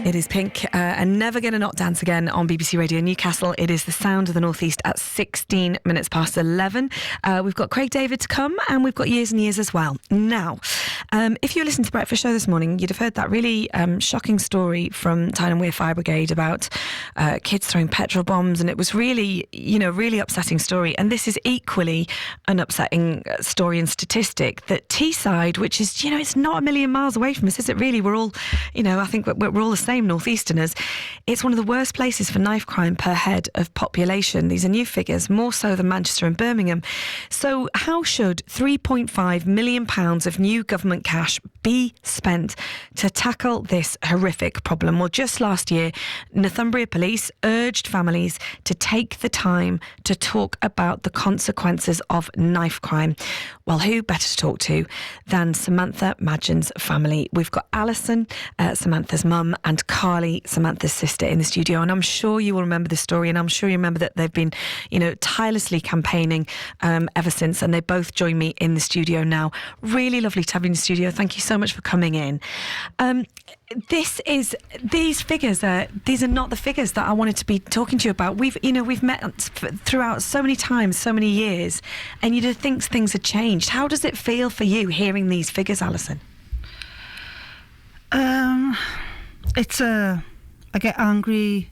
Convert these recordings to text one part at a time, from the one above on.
It is Pink and Never Gonna Not Dance Again on BBC Radio Newcastle. It is the sound of the North East at 16 minutes past 11. We've got Craig David to come, and we've got Years and Years as well. Now, if you listened to the Breakfast Show this morning, you'd have heard that really shocking story from Tyne and Wear Fire Brigade about kids throwing petrol bombs, and it was really, really upsetting story. And this is equally an upsetting story and statistic that Teesside, which is, it's not a million miles away from us, is it really? We're all, I think we're all the same northeasterners. It's one of the worst places for knife crime per head of population. These are new figures, more so than Manchester and Birmingham. So how should £3.5 million of new government cash be spent to tackle this horrific problem? Well, just last year, Northumbria Police urged families to take the time to talk about the consequences of knife crime. Well, who better to talk to than Samantha Madgen's family? We've got Alison, Samantha's mum, and Carly, Samantha's sister, in the studio. And I'm sure you will remember this story, and I'm sure you remember that they've been, tirelessly campaigning ever since. And they both join me in the studio now. Really lovely to have you in the studio. Thank you so much for coming in. These figures these are not the figures that I wanted to be talking to you about. We've met throughout so many times, so many years, and you'd think things had changed. How does it feel for you hearing these figures, Alison? I get angry.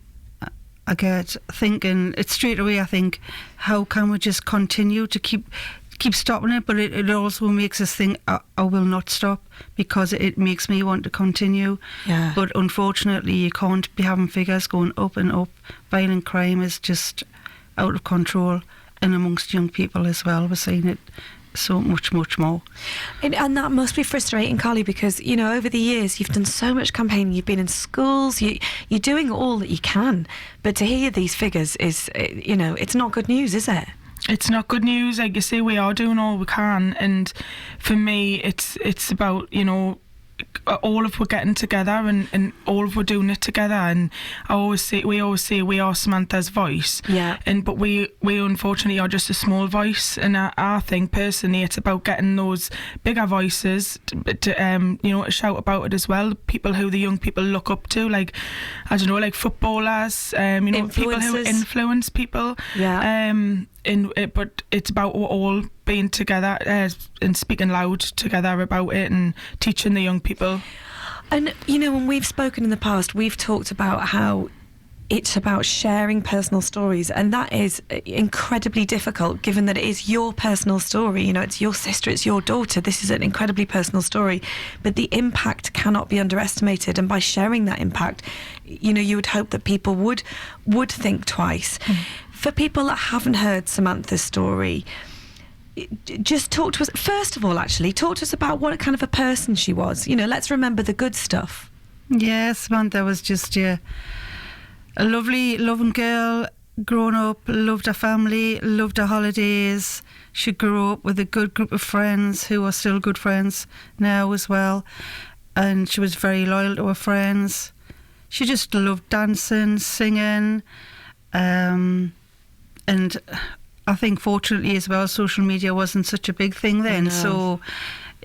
I get thinking. It's straight away. I think, how can we just continue to keep stopping it? But it also makes us think, I will not stop, because it makes me want to continue. Yeah. But unfortunately, you can't be having figures going up and up. Violent crime is just out of control, and amongst young people as well. We're seeing it so much more. And that must be frustrating, Carly, because, over the years you've done so much campaigning, you've been in schools, you're doing all that you can, but to hear these figures is, it's not good news, is it? It's not good news. Like you say, we are doing all we can, and for me it's about, all of we're getting together and all of we're doing it together. And we always say we are Samantha's voice. Yeah. But we unfortunately are just a small voice. And I think personally it's about getting those bigger voices to shout about it as well. People who the young people look up to, like, I don't know, like footballers, people who influence people. Yeah. But it's about all being together and speaking loud together about it and teaching the young people. And, when we've spoken in the past, we've talked about how it's about sharing personal stories, and that is incredibly difficult, given that it is your personal story. It's your sister, it's your daughter. This is an incredibly personal story, but the impact cannot be underestimated. And by sharing that impact, you would hope that people would think twice. For people that haven't heard Samantha's story, just talk to us, first of all, talk to us about what kind of a person she was. Let's remember the good stuff. Yeah, Samantha was just a lovely, loving girl, grown up, loved her family, loved her holidays. She grew up with a good group of friends who are still good friends now as well. And she was very loyal to her friends. She just loved dancing, singing, and I think fortunately as well, social media wasn't such a big thing then. So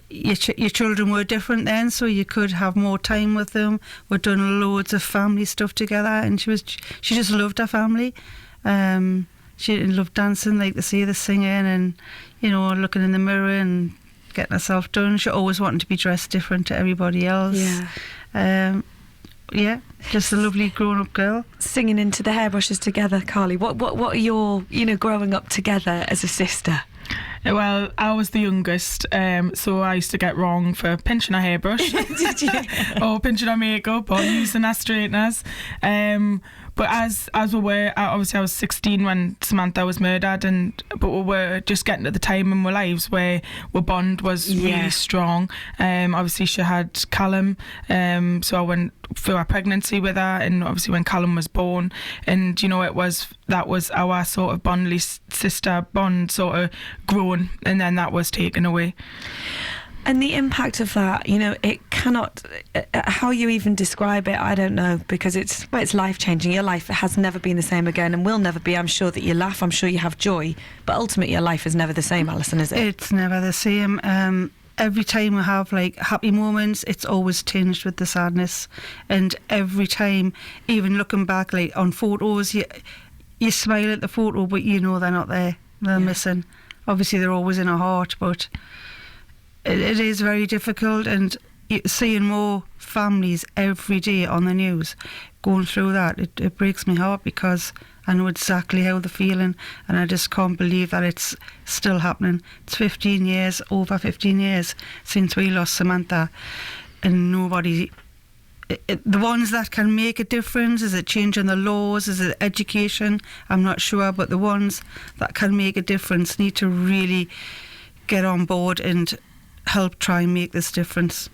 your children were different then, so you could have more time with them. We'd done loads of family stuff together, and she just loved her family. She loved dancing, like they say, the singing, and looking in the mirror and getting herself done. She always wanted to be dressed different to everybody else. Yeah, just a lovely grown-up girl. Singing into the hairbrushes together, Carly. What are your, growing up together as a sister? Well, I was the youngest, so I used to get wrong for pinching a hairbrush. Did you? Or pinching a makeup, or using our straighteners. But as we were, obviously I was 16 when Samantha was murdered, but we were just getting to the time in our lives where our bond was really strong. Obviously she had Callum, so I went through our pregnancy with her, and obviously when Callum was born, and that was our sort of bondly sister bond sort of grown, and then that was taken away. And the impact of that, it cannot, how you even describe it, I don't know, because it's life-changing. Your life has never been the same again, and will never be. I'm sure that you laugh, I'm sure you have joy, but ultimately your life is never the same, Alison, is it? It's never the same. every time we have like happy moments, it's always tinged with the sadness. And every time, even looking back like on photos, you smile at the photo, but you know they're not there. They're missing. Obviously, they're always in our heart, but it is very difficult. And seeing more families every day on the news going through that, it breaks my heart, because I know exactly how they're feeling, and I just can't believe that it's still happening. It's over 15 years since we lost Samantha, and nobody... the ones that can make a difference, is it changing the laws, is it education? I'm not sure, but the ones that can make a difference need to really get on board and help try and make this difference.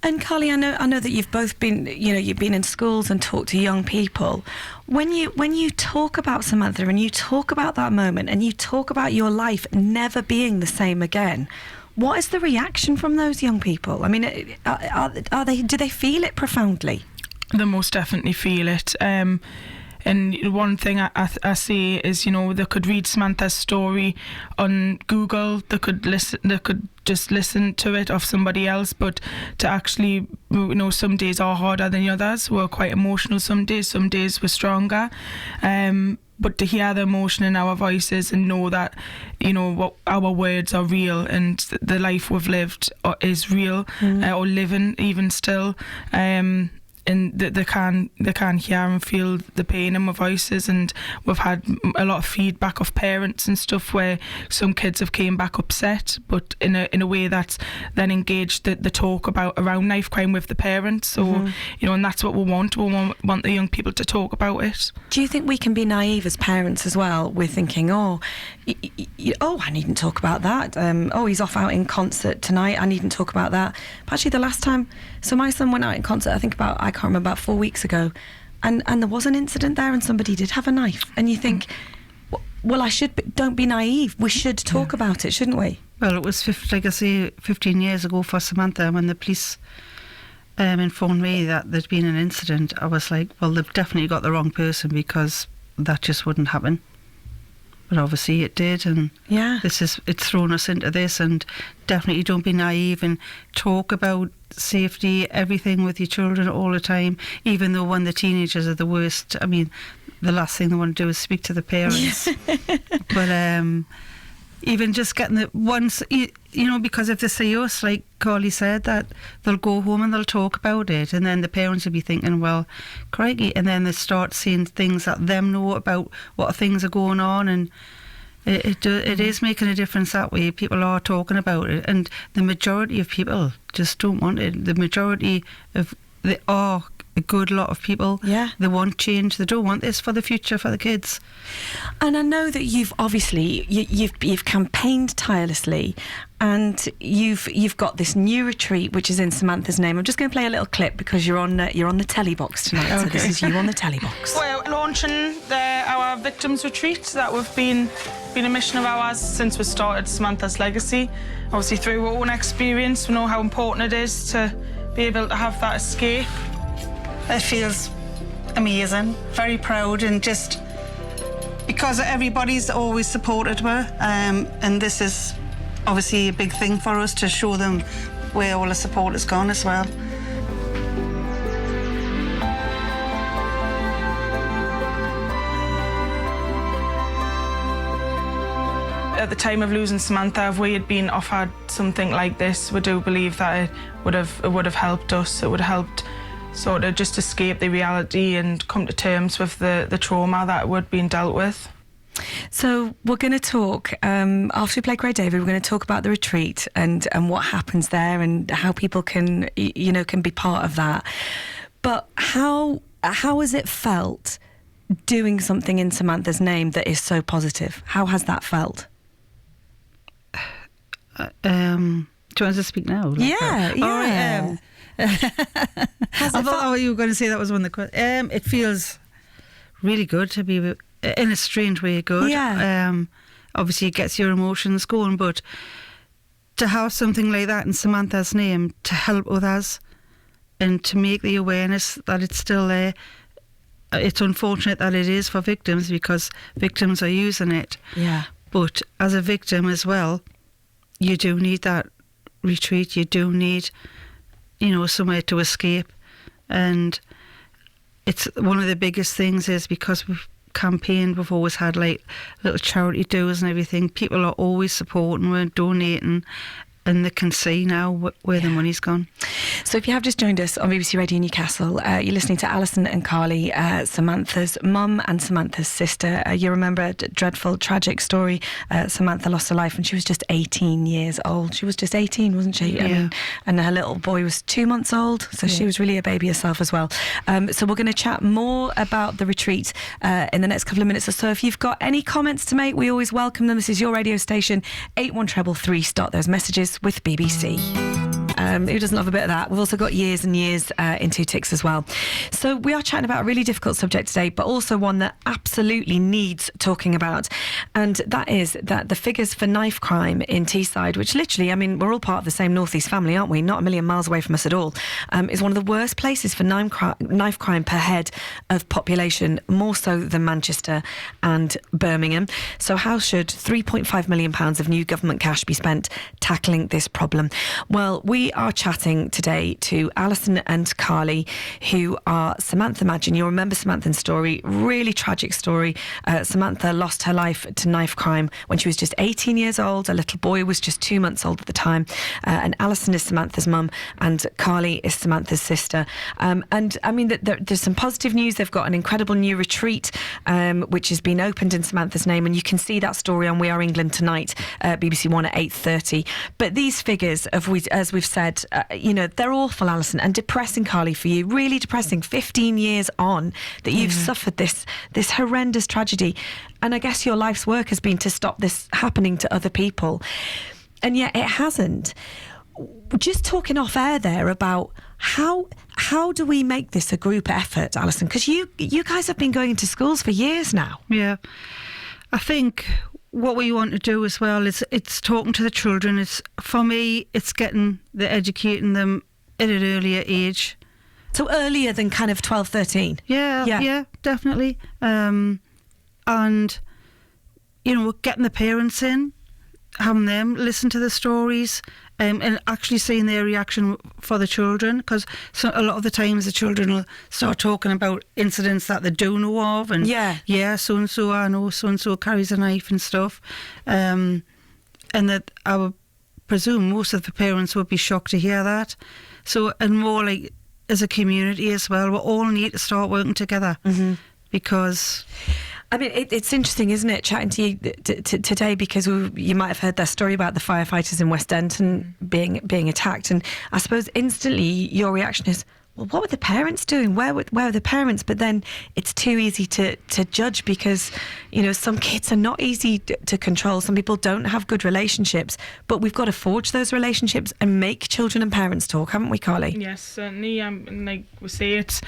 And Carly, I know that you've both been, you've been in schools and talked to young people. When you talk about Samantha, and you talk about that moment, and you talk about your life never being the same again, what is the reaction from those young people? I mean, do they feel it profoundly? They most definitely feel it. And one thing I say is, they could read Samantha's story on Google. They could just listen to it off somebody else. But to actually, some days are harder than others. We're quite emotional some days we're stronger. But to hear the emotion in our voices and know that, what our words are real, and the life we've lived is real, or living even still. And they can hear and feel the pain in my voices. And we've had a lot of feedback of parents and stuff where some kids have came back upset, but in a way that's then engaged the talk around knife crime with the parents. So and that's what we want. We want the young people to talk about it. Do you think we can be naive as parents as well? We're thinking, I needn't talk about that. He's off out in concert tonight, I needn't talk about that. But actually, the last time, so my son went out in concert, I can't remember, about 4 weeks ago, and there was an incident there, and somebody did have a knife, and you think, well, don't be naive, we should talk about it, shouldn't we? Well, it was 15 years ago for Samantha, when the police informed me that there'd been an incident. I was like, well, they've definitely got the wrong person, because that just wouldn't happen. But obviously it did, and it's thrown us into this. And definitely don't be naive and talk about safety, everything with your children all the time, even though when the teenagers are the worst. I mean, the last thing they want to do is speak to the parents. But even just getting the once, because if they see us, like Carly said, that they'll go home and they'll talk about it, and then the parents will be thinking, well, crikey, and then they start seeing things that them know about what things are going on, and it is making a difference that way. People are talking about it, and the majority of people just don't want it. The majority of a good lot of people, they want change. They don't want this for the future for the kids. And I know that you've obviously you've campaigned tirelessly, and you've got this new retreat which is in Samantha's name. I'm just going to play a little clip because you're on the telly box tonight. Okay. So this is you on the telly box. We're launching our victims retreat that we've been a mission of ours since we started Samantha's legacy. Obviously, through our own experience, we know how important it is to be able to have that escape. It feels amazing, very proud, and just because everybody's always supported her, and this is obviously a big thing for us to show them where all the support has gone as well. At the time of losing Samantha, if we had been offered something like this, we do believe that it would have helped us. It would have helped sort of just escape the reality and come to terms with the trauma that would been dealt with. So we're going to talk, after we play Craig David, we're going to talk about the retreat and what happens there and how people can be part of that. But how has it felt doing something in Samantha's name that is so positive? How has that felt? Do you want to speak now? Yeah. I thought you were going to say that was one of the questions. It feels really good to be, in a strange way, good. Yeah. Obviously, it gets your emotions going, but to have something like that in Samantha's name to help others and to make the awareness that it's still there. It's unfortunate that it is for victims because victims are using it. Yeah. But as a victim as well, you do need that retreat, you do need, somewhere to escape. And it's one of the biggest things is because we've campaigned, we've always had like little charity doers and everything. People are always supporting, we're donating, and they can see now where the money's gone. So if you have just joined us on BBC Radio Newcastle, you're listening to Alison and Carly, Samantha's mum and Samantha's sister. You remember a dreadful, tragic story. Samantha lost her life when she was just 18 years old. She was just 18, wasn't she? Yeah. I mean, and her little boy was 2 months old, so she was really a baby herself as well. So we're going to chat more about the retreat in the next couple of minutes or so. If you've got any comments to make, we always welcome them. This is your radio station, 81333. Start those messages with BBC. Who doesn't love a bit of that? We've also got years and years in 2 ticks as well. So we are chatting about a really difficult subject today, but also one that absolutely needs talking about. And that is that the figures for knife crime in Teesside, which literally, I mean, we're all part of the same North East family, aren't we? Not a million miles away from us at all, is one of the worst places for knife crime per head of population, more so than Manchester and Birmingham. So how should £3.5 million of new government cash be spent tackling this problem? Well, we are chatting today to Alison and Carly, who are Samantha Madgen. You'll remember Samantha's story, really tragic story. Samantha lost her life to knife crime when she was just 18 years old. A little boy was just 2 months old at the time. And Alison is Samantha's mum and Carly is Samantha's sister. And I mean, there's some positive news. They've got an incredible new retreat, which has been opened in Samantha's name. And you can see that story on We Are England tonight, BBC One at 8:30. But these figures, as we've said, they're awful, Alison, and depressing, Carly, for you. Really depressing. 15 years on that you've suffered this horrendous tragedy. And I guess your life's work has been to stop this happening to other people. And yet it hasn't. Just talking off air there about how do we make this a group effort, Alison? Because you guys have been going into schools for years now. Yeah. I think what we want to do as well is it's talking to the children. For me, it's educating them at an earlier age. So earlier than kind of 12, 13? Yeah, definitely. And, getting the parents in, having them listen to the stories, and actually seeing their reaction for the children, because a lot of the times the children will start talking about incidents that they do know of, and so-and-so, I know so-and-so carries a knife and stuff, and that I would presume most of the parents would be shocked to hear that. So, and more like as a community as well, we all need to start working together, because... I mean, it's interesting, isn't it, chatting to you today, because you might have heard that story about the firefighters in West Denton being attacked, and I suppose instantly your reaction is, well, what were the parents doing? Where were the parents? But then it's too easy to judge, because, some kids are not easy to control. Some people don't have good relationships, but we've got to forge those relationships and make children and parents talk, haven't we, Carly? Yes, certainly. And like we say, it's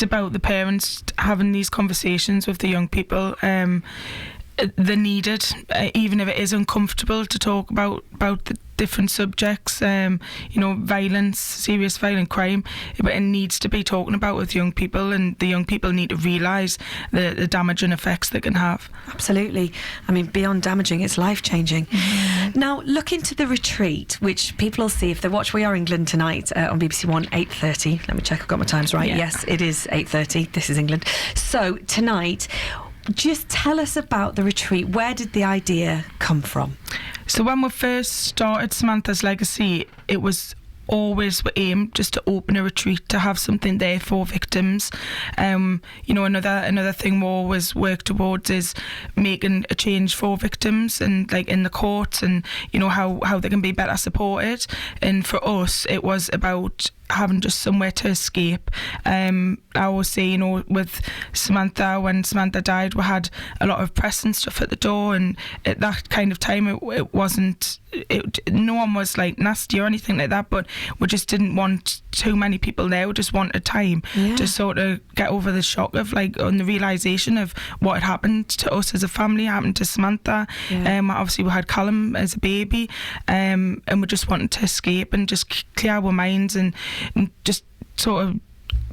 about the parents having these conversations with the young people. They're needed, even if it is uncomfortable to talk about the different subjects, violence, serious violent crime, but it needs to be talking about with young people, and the young people need to realise the damaging effects they can have. Absolutely. I mean, beyond damaging, it's life-changing. Now, look into the retreat, which people will see if they watch We Are England tonight on BBC One, 8:30. Let me check I've got my times right. Yeah. Yes, it is 8:30. This is England. So, tonight... just tell us about the retreat. Where did the idea come from? So when we first started Samantha's Legacy, it was always aimed just to open a retreat, to have something there for victims. Another thing we always work towards is making a change for victims, and like in the courts, and how they can be better supported. And for us, it was about having just somewhere to escape. I always say, with Samantha, when Samantha died, we had a lot of press and stuff at the door, and at that kind of time it wasn't, no one was like nasty or anything like that, but we just didn't want too many people there. We just wanted time to sort of get over the shock of on the realisation of what had happened to us as a family, happened to Samantha. Obviously we had Callum as a baby, and we just wanted to escape and just clear our minds and just sort of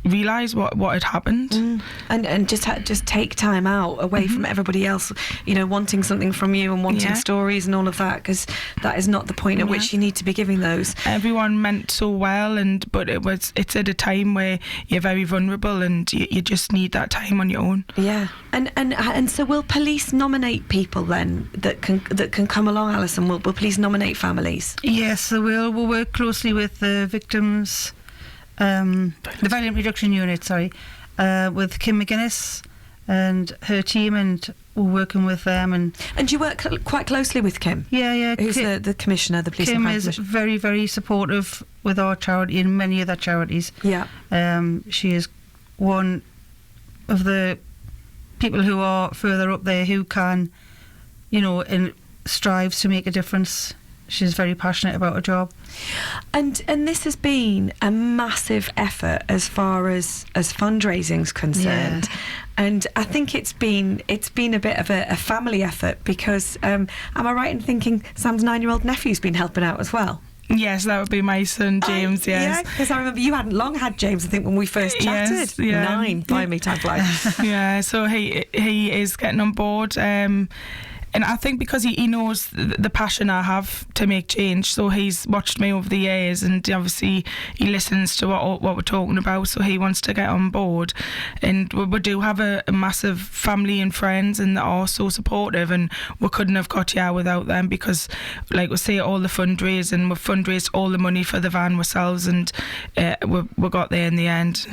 realise what had happened. And just take time out away from everybody else, wanting something from you and wanting stories and all of that, because that is not the point at which you need to be giving those. Everyone meant so well, but it's at a time where you're very vulnerable and you just need that time on your own. Yeah. And so will police nominate people then that can come along, Alison? Will police nominate families? Yes, they will. We'll work closely with the victims, the Violent Reduction Unit, with Kim McGuinness and her team, and we're working with them. And you work quite closely with Kim? Yeah. Who's the commissioner, the police? Kim is very, very supportive with our charity and many other charities. Yeah. She is one of the people who are further up there who can, and strives to make a difference. She's very passionate about her job. And this has been a massive effort as far as fundraising's concerned. Yeah. And I think it's been a bit of a family effort, because am I right in thinking Sam's 9-year-old nephew's been helping out as well? Yes, that would be my son James. Yes, yeah, because I remember you hadn't long had James, I think, when we first chatted. Yes, yeah. 9, blimey, time flies. Yeah, so he is getting on board. And I think because he knows the passion I have to make change, so he's watched me over the years, and obviously he listens to what we're talking about, so he wants to get on board. And we do have a massive family and friends, and they are so supportive, and we couldn't have got here without them, because like we say, all the fundraising, we've fundraised all the money for the van ourselves, and we got there in the end.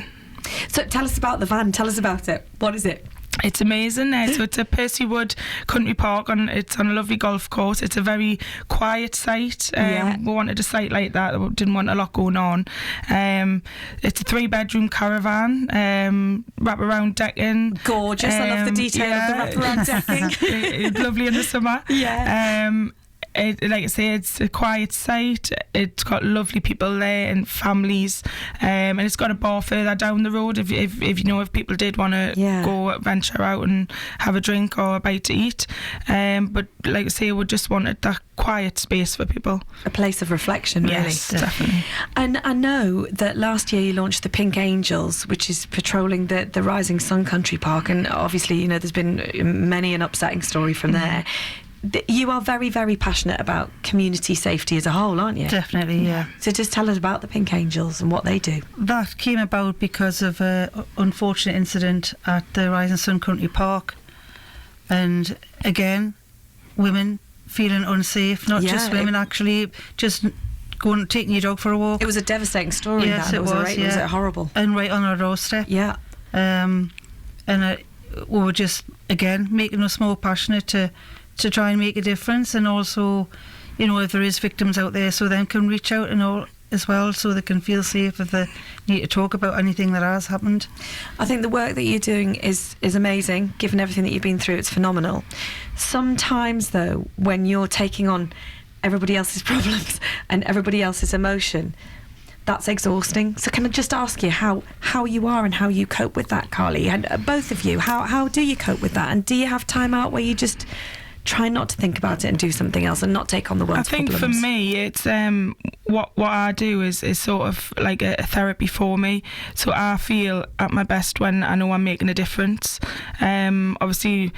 So tell us about the van, tell us about it. What is it? It's amazing. So it's a Percy Wood Country Park. It's on a lovely golf course. It's a very quiet site. We wanted a site like that. We didn't want a lot going on. It's a 3-bedroom caravan, wraparound decking. Gorgeous. I love the detail of the wraparound decking. It's lovely in the summer. Yeah. Like I say, it's a quiet site. It's got lovely people there and families, and it's got a bar further down the road if people did want to go venture out and have a drink or a bite to eat. But like I say, we just wanted that quiet space for people. A place of reflection, really. Yes, definitely. And I know that last year you launched the Pink Angels, which is patrolling the Rising Sun Country Park, and obviously, there's been many an upsetting story from there. You are very, very passionate about community safety as a whole, aren't you? Definitely, yeah. So just tell us about the Pink Angels and what they do. That came about because of an unfortunate incident at the Rising Sun Country Park. And again, women feeling unsafe, not just women, actually, just taking your dog for a walk. It was a devastating story. Yes, it was. Was it horrible? And right on our doorstep. Yeah. And we were just, again, making us more passionate to try and make a difference, and also, if there is victims out there, so them can reach out and all as well, so they can feel safe if they need to talk about anything that has happened. I think the work that you're doing is amazing, given everything that you've been through. It's phenomenal. Sometimes, though, when you're taking on everybody else's problems and everybody else's emotion, that's exhausting. So can I just ask you how you are and how you cope with that, Carly? And both of you, how do you cope with that? And do you have time out where you just try not to think about it and do something else and not take on the world's problems? I think for me, it's what I do is sort of like a therapy for me. So I feel at my best when I know I'm making a difference. Obviously,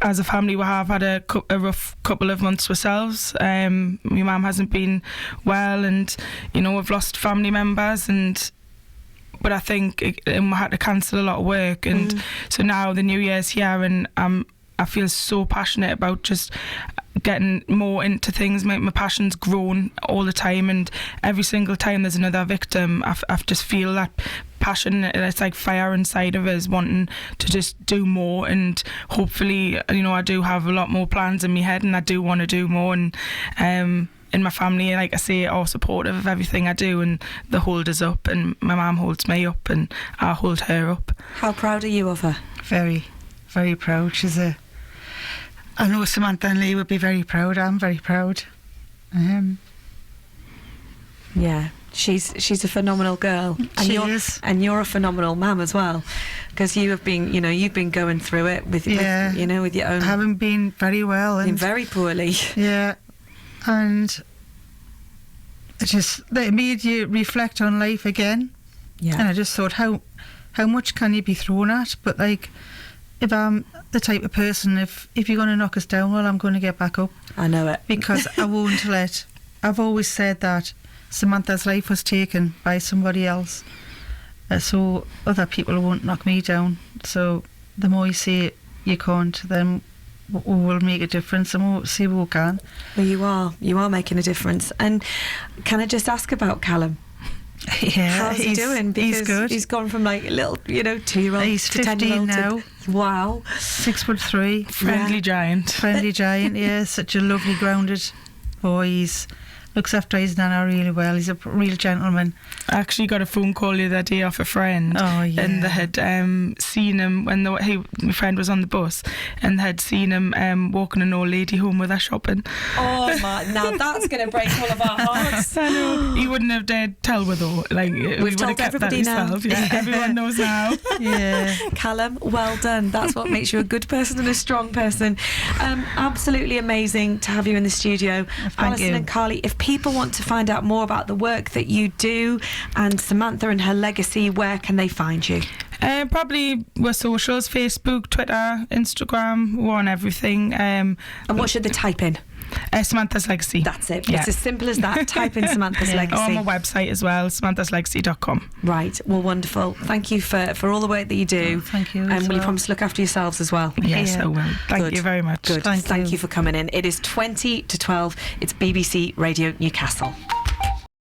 as a family, we have had a rough couple of months ourselves. My mum hasn't been well, and we've lost family members, but I think we had to cancel a lot of work, and so now the new year's here, and I feel so passionate about just getting more into things. My passion's grown all the time, and every single time there's another victim, I just feel that passion. It's like fire inside of us, wanting to just do more, and hopefully, I do have a lot more plans in my head, and I do want to do more, and in my family, like I say, are supportive of everything I do, and they hold us up, and my mum holds me up, and I hold her up. How proud are you of her? Very, very proud. I know Samantha and Lee would be very proud. I'm very proud. Yeah, she's a phenomenal girl. And she is. And you're a phenomenal mum as well, because you have been, you've been going through it with your own. I haven't been very well. Been very poorly. Yeah, and it made you reflect on life again. Yeah. And I just thought, how much can you be thrown at? But like, if I'm the type of person, if you're going to knock us down, well, I'm going to get back up. I know it. Because I won't let... I've always said that Samantha's life was taken by somebody else. So other people won't knock me down. So the more you say you can't, then we will make a difference, and we'll see what we can. Well, you are making a difference. And can I just ask about Callum? Yeah, how's he doing? Because he's good. He's gone from like a little, 2-year-old He's to 15 10-year-old now. Wow. 6'3". Friendly giant. Friendly giant, yeah. Such a lovely, grounded boy. He's looks after his nana really well. He's a real gentleman. I actually got a phone call the other day off a friend. Oh, yeah. And they had seen him when my friend was on the bus, and they had seen him walking an old lady home with her shopping. Oh my! Now that's going to break all of our hearts. I know. He wouldn't have dared tell her though. Like, we would told have kept that everybody now. himself. Yeah, everyone knows now. Yeah. Callum, well done. That's what makes you a good person and a strong person. Absolutely amazing to have you in the studio. Thank Alison you. and Carly, if people want to find out more about the work that you do and Samantha and her legacy, where can they find you? Probably with socials, Facebook, Twitter, Instagram, we're on everything. And what should they type in? Samantha's Legacy. That's it. Yeah. It's as simple as that. Type in Samantha's Legacy. On my website as well, samanthaslegacy.com. Right. Well, wonderful. Thank you for all the work that you do. Oh, thank you. And as will you well. promise to look after yourselves as well? Yes, Yeah. I will. Thank Good. you very much. Good. Thank Thank you. you for coming in. It is 20 to 12. It's BBC Radio Newcastle.